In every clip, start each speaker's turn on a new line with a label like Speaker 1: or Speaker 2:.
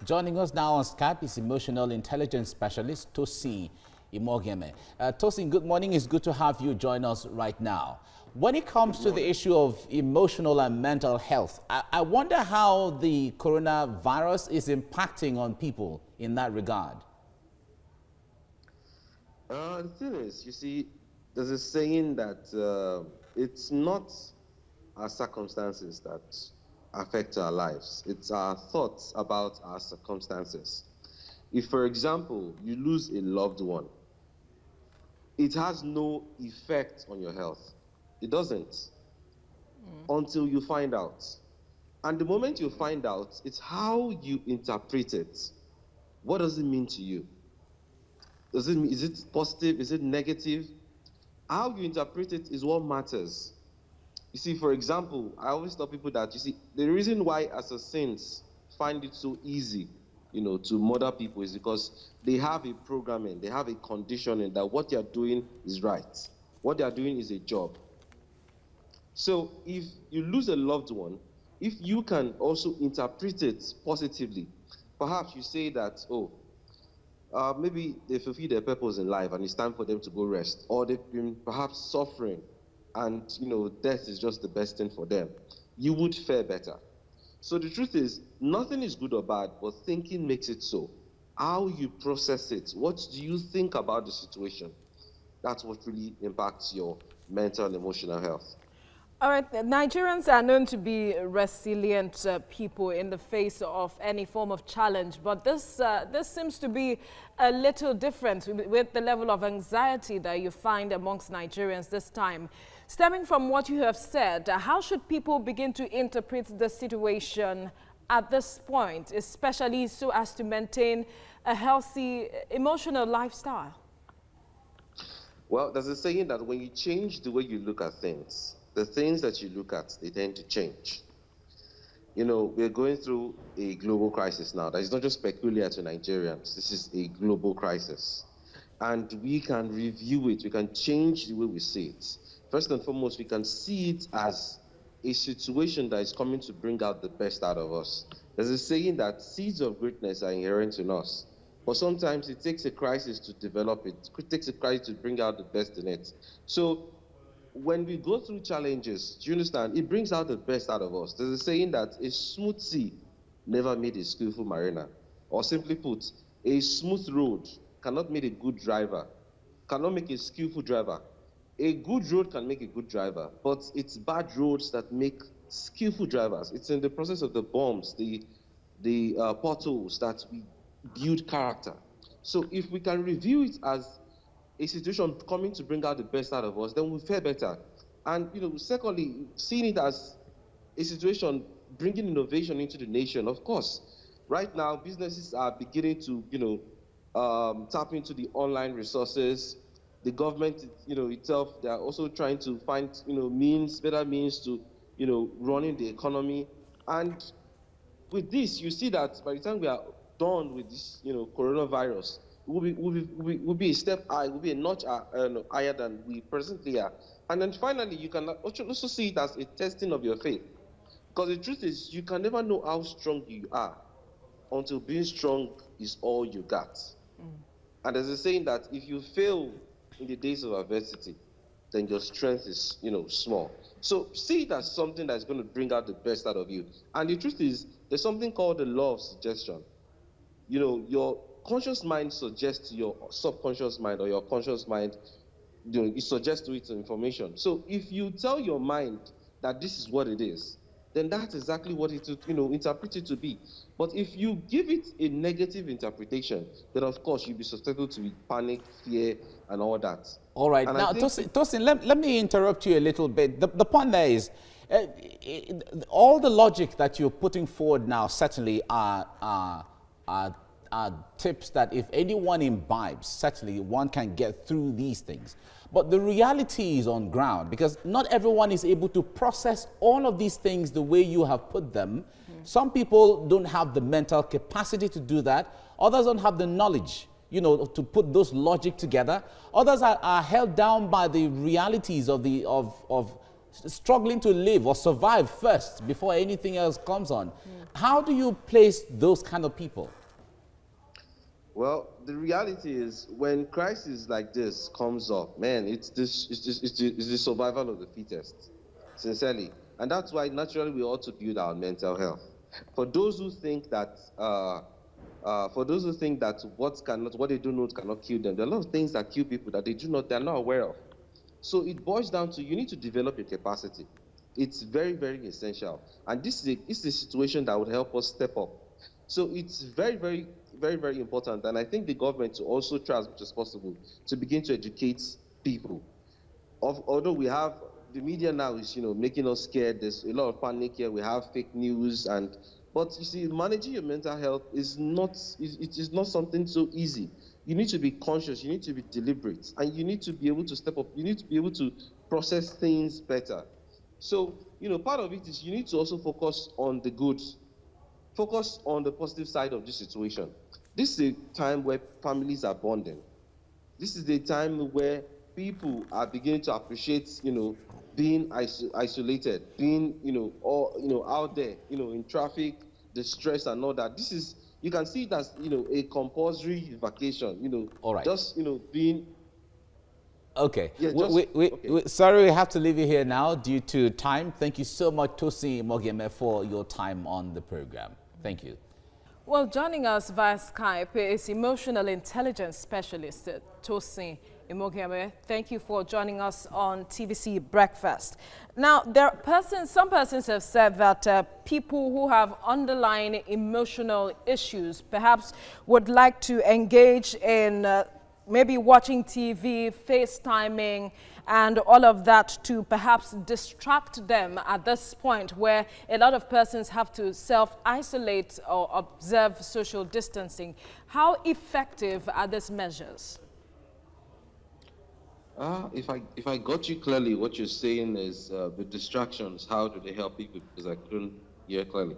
Speaker 1: Joining us now on Skype is emotional intelligence specialist Tosin Imhogiemhe. Tosin, good morning. It's good to have you join us right now. When it comes to the issue of emotional and mental health, I wonder how the coronavirus is impacting on people in that regard.
Speaker 2: The thing is, you see, there's a saying that it's not our circumstances that affect our lives. It's our thoughts about our circumstances. If, for example, you lose a loved one, it has no effect on your health. It doesn't until you find out. And the moment you find out, it's how you interpret it. What does it mean to you? Is it positive? Is it negative? How you interpret it is what matters. You see, for example, I always tell people that, you see, the reason why assassins find it so easy, to murder people is because they have a programming, they have a conditioning that what they are doing is right. What they are doing is a job. So if you lose a loved one, if you can also interpret it positively, perhaps you say that, maybe they fulfill their purpose in life and it's time for them to go rest, or they've been perhaps suffering and death is just the best thing for them, you would fare better. So the truth is, nothing is good or bad, but thinking makes it so. How you process it, what do you think about the situation? That's what really impacts your mental and emotional health.
Speaker 3: All right, Nigerians are known to be resilient people in the face of any form of challenge, but this seems to be a little different with the level of anxiety that you find amongst Nigerians this time. Stemming from what you have said, how should people begin to interpret the situation at this point, especially so as to maintain a healthy emotional lifestyle?
Speaker 2: Well, there's a saying that when you change the way you look at things, the things that you look at, they tend to change. We're going through a global crisis now that is not just peculiar to Nigerians. This is a global crisis. And we can review it. We can change the way we see it. First and foremost, we can see it as a situation that is coming to bring out the best out of us. There's a saying that seeds of greatness are inherent in us. But sometimes it takes a crisis to develop it. It takes a crisis to bring out the best in it. So when we go through challenges, do you understand? It brings out the best out of us. There's a saying that a smooth sea never made a skillful mariner. Or simply put, a smooth road cannot make a good driver, cannot make a skillful driver. A good road can make a good driver, but it's bad roads that make skillful drivers. It's in the process of the bumps, the potholes that we build character. So if we can review it as a situation coming to bring out the best out of us, then we'll fare better. And, secondly, seeing it as a situation bringing innovation into the nation, of course. Right now, businesses are beginning to, tap into the online resources. The government, itself, they are also trying to find, better means to, running the economy. And with this, you see that by the time we are done with this, coronavirus, will be a step high, will be a notch higher than we presently are. And then finally, you can also see it as a testing of your faith. Because the truth is, you can never know how strong you are until being strong is all you got. And there's a saying that if you fail in the days of adversity, then your strength is, small. So see it as something that's going to bring out the best out of you. And the truth is, there's something called the law of suggestion. Your conscious mind suggests to your subconscious mind, or your conscious mind, it suggests to it information. So if you tell your mind that this is what it is, then that's exactly what it would, interpret it to be. But if you give it a negative interpretation, then of course you'll be susceptible to panic, fear, and all that.
Speaker 1: All right. And now, Tosin, let me interrupt you a little bit. The point there is, all the logic that you're putting forward now certainly are tips that if anyone imbibes, certainly one can get through these things. But the reality is on ground, because not everyone is able to process all of these things the way you have put them. Some people don't have the mental capacity to do that. Others don't have the knowledge, to put those logic together. Others are held down by the realities of struggling to live or survive first before anything else comes on. How do you place those kind of people?
Speaker 2: Well, the reality is when crisis like this comes up, man, it's the survival of the fittest, sincerely. And that's why naturally we ought to build our mental health. For those who think that what they do not cannot kill them, there are a lot of things that kill people that they're not aware of. So it boils down to you need to develop your capacity. It's very, very essential. And this is a situation that would help us step up. So it's very, very, very, very important. And I think the government to also try as much as possible to begin to educate people. Although we have the media now is making us scared. There's a lot of panic here. We have fake news, but you see, managing your mental health is not something so easy. You need to be conscious. You need to be deliberate, and you need to be able to step up. You need to be able to process things better. So part of it is you need to also focus on the good. Focus on the positive side of this situation. This is a time where families are bonding. This is the time where people are beginning to appreciate, being isolated, being, out there, in traffic, the stress and all that. You can see it as, a compulsory vacation,
Speaker 1: All right.
Speaker 2: just, being.
Speaker 1: Okay.
Speaker 2: Yeah,
Speaker 1: Sorry, we have to leave you here now due to time. Thank you so much, Tosin Imhogiemhe, for your time on the program. Thank you.
Speaker 3: Well, joining us via Skype is emotional intelligence specialist Tosin Imhogiemhe. Thank you for joining us on TVC Breakfast. Now, some persons have said that people who have underlying emotional issues perhaps would like to engage in maybe watching TV, FaceTiming, and all of that to perhaps distract them at this point where a lot of persons have to self-isolate or observe social distancing. How effective are these measures?
Speaker 2: If I got you clearly, what you're saying is the distractions, how do they help people? Because I couldn't hear clearly.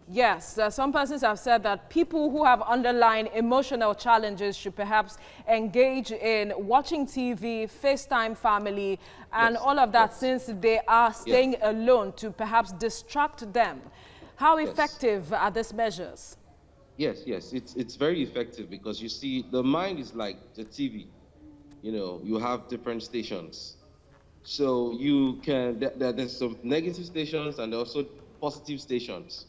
Speaker 3: Yes, some persons have said that people who have underlying emotional challenges should perhaps engage in watching TV, FaceTime family, and all of that since they are staying alone to perhaps distract them. How effective are these measures?
Speaker 2: Yes, it's very effective because you see, the mind is like the TV. You have different stations. So you can, there's some negative stations and also positive stations.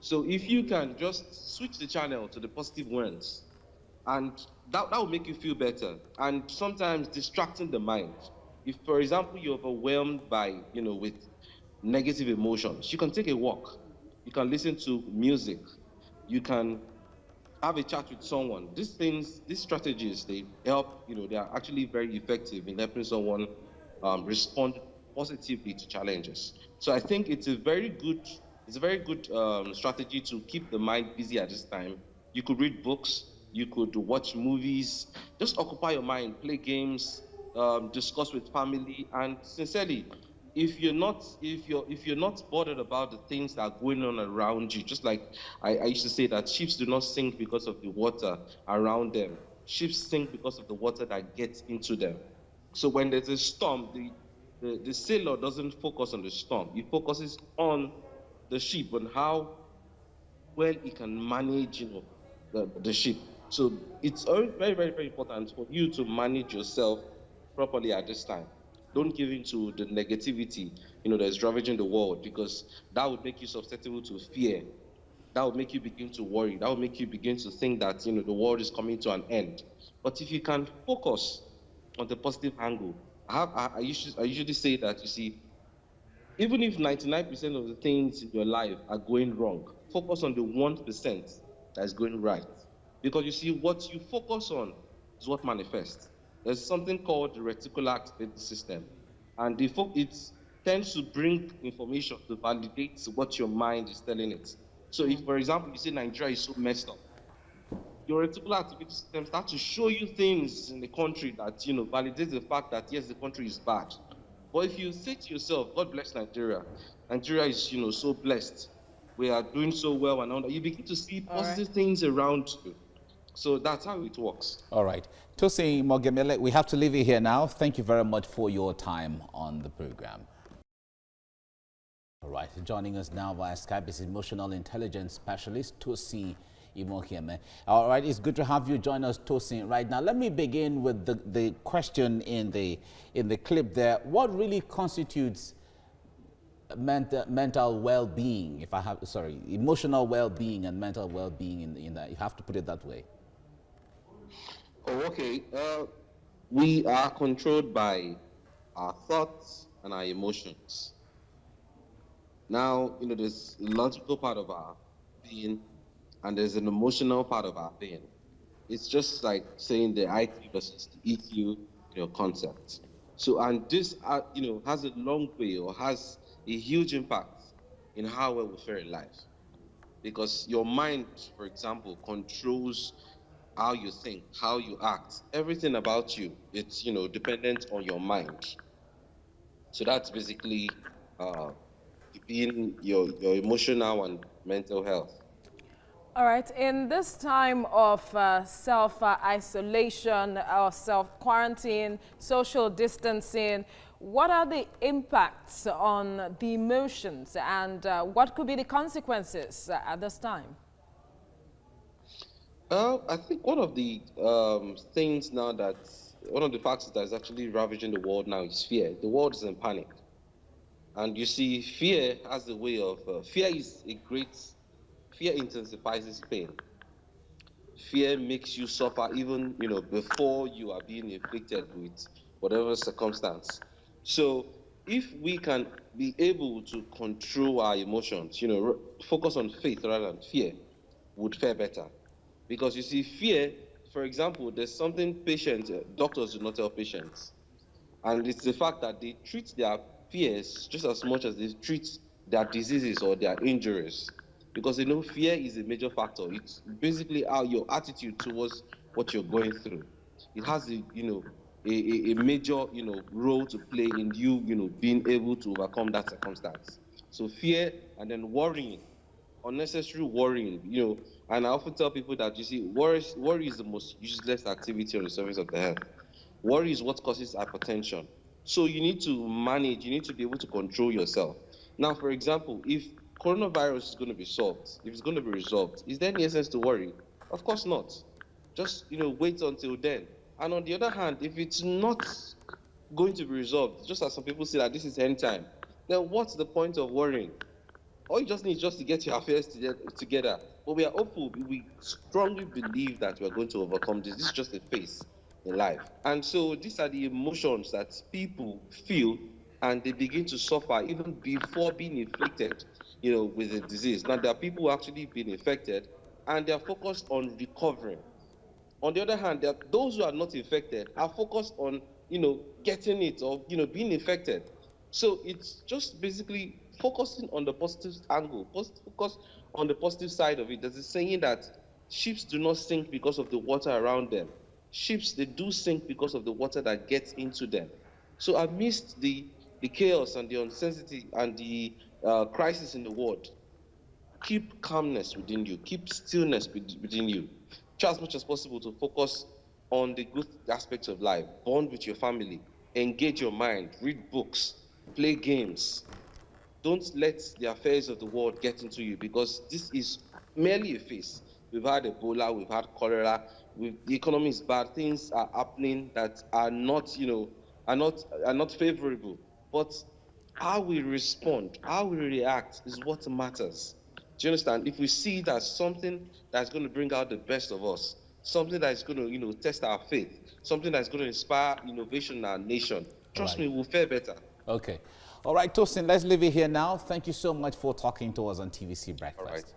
Speaker 2: So if you can just switch the channel to the positive ones, and that will make you feel better. And sometimes distracting the mind. If, for example, you're overwhelmed by, with negative emotions, you can take a walk. You can listen to music. You can have a chat with someone. These strategies, they help, they are actually very effective in helping someone respond positively to challenges. So I think it's a very good strategy to keep the mind busy at this time. You could read books, you could watch movies, just occupy your mind, play games, discuss with family, and sincerely, if you're not bothered about the things that are going on around you, just like I used to say that ships do not sink because of the water around them. Ships sink because of the water that gets into them. So when there's a storm, the sailor doesn't focus on the storm. He focuses on the ship and how well he can manage, the ship. So it's very, very, very important for you to manage yourself properly at this time. Don't give in to the negativity, that's ravaging the world, because that would make you susceptible to fear. That would make you begin to worry. That would make you begin to think that, the world is coming to an end. But if you can focus on the positive angle, I usually say that, you see, even if 99% of the things in your life are going wrong, focus on the 1% that's going right. Because you see, what you focus on is what manifests. There's something called the reticular activating system. And it tends to bring information to validate what your mind is telling it. So if, for example, you say Nigeria is so messed up, your reticular activating system starts to show you things in the country that, validates the fact that, yes, the country is bad. But if you say to yourself, God bless Nigeria, Nigeria is, so blessed, we are doing so well and all that, you begin to see positive things around you. So that's how it works.
Speaker 1: All right. Tosin Imhogiemhe, we have to leave it here now. Thank you very much for your time on the program. All right, joining us now via Skype is emotional intelligence specialist Tosin Imhogiemhe. All right, it's good to have you join us, Tosin. Right now, let me begin with the question in the clip there. What really constitutes mental well-being? If I have, sorry, emotional well-being and mental well-being in that, you have to put it that way.
Speaker 2: Oh, okay. We are controlled by our thoughts and our emotions. Now, there's a logical part of our being and there's an emotional part of our being. It's just like saying the IQ versus the EQ, concept. So, and this, has a long way or has a huge impact in how well we fare in life. Because your mind, for example, controls how you think, how you act, everything about you. It's, dependent on your mind. So that's basically being your emotional and mental health.
Speaker 3: All right, in this time of self-isolation or self-quarantine, social distancing, what are the impacts on the emotions and what could be the consequences at this time?
Speaker 2: I think one of the things now one of the factors that is actually ravaging the world now is fear. The world is in panic. And you see, fear has a way of, fear intensifies pain. Fear makes you suffer even, before you are being inflicted with whatever circumstance. So if we can be able to control our emotions, focus on faith rather than fear, would fare better. Because you see, fear, for example, there's something doctors do not tell patients. And it's the fact that they treat their fears just as much as they treat their diseases or their injuries. Because they know fear is a major factor. It's basically how your attitude towards what you're going through. It has a major, role to play in you, being able to overcome that circumstance. So fear and then worrying, unnecessary worrying, and I often tell people that, you see, worry is the most useless activity on the surface of the earth. Worry is what causes hypertension. So you need to manage, you need to be able to control yourself. Now, for example, if coronavirus is going to be solved, if it's going to be resolved, is there any essence to worry? Of course not. Just, wait until then. And on the other hand, if it's not going to be resolved, just as some people say that this is end time, then what's the point of worrying? All you just need is just to get your affairs together. But we are hopeful. We strongly believe that we are going to overcome this. This is just a phase in life. And so these are the emotions that people feel and they begin to suffer even before being inflicted, with the disease. Now, there are people who actually been infected and they are focused on recovering. On the other hand, there are those who are not infected are focused on, getting it or, being infected. So it's just basically focusing on the positive angle, focus on the positive side of it. There's a saying that ships do not sink because of the water around them. Ships, they do sink because of the water that gets into them. So amidst the chaos and the uncertainty and the crisis in the world, keep calmness within you, keep stillness within you. Try as much as possible to focus on the good aspects of life. Bond with your family, engage your mind, read books, play games. Don't let the affairs of the world get into you, because this is merely a phase. We've had Ebola, we've had cholera, the economy is bad, things are happening that are not, are not favorable. But how we respond, how we react is what matters. Do you understand? If we see it as something that's going to bring out the best of us, something that's going to, test our faith, something that's going to inspire innovation in our nation,
Speaker 1: All
Speaker 2: trust
Speaker 1: right.
Speaker 2: me, we'll fare better.
Speaker 1: Okay. All right, Tosin, let's leave it here now. Thank you so much for talking to us on TVC Breakfast.
Speaker 2: All right.